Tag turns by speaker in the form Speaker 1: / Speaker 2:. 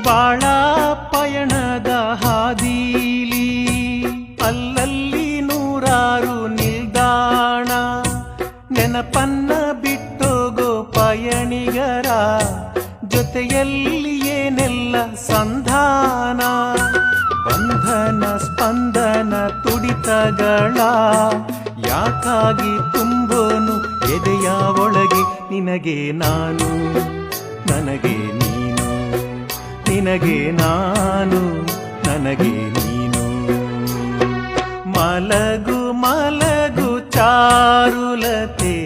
Speaker 1: ಬಾಳ ಪಯಣದ ಹಾದೀಲಿ ಅಲ್ಲಲ್ಲಿ ನೂರಾರು ನಿಲ್ದಾಣ, ನೆನಪನ್ನ ಬಿಟ್ಟೋಗೋ ಪಯಣಿಗರ ಜೊತೆಯಲ್ಲಿ ಏನೆಲ್ಲ ಸಂಧಾನ. ಬಂಧನ ಸ್ಪಂದನ ತುಡಿತಗಳ ಯಾಕಾಗಿ ತುಂಬೋನು ಎದೆಯ ಒಳಗೆ. ನಿನಗೆ ನಾನು ನನಗೆ ನೀನು, ನಿನಗೆ ನಾನು ನನಗೆ ನೀನು. ಮಲಗು ಮಲಗು ಚಾರುಲತೆ,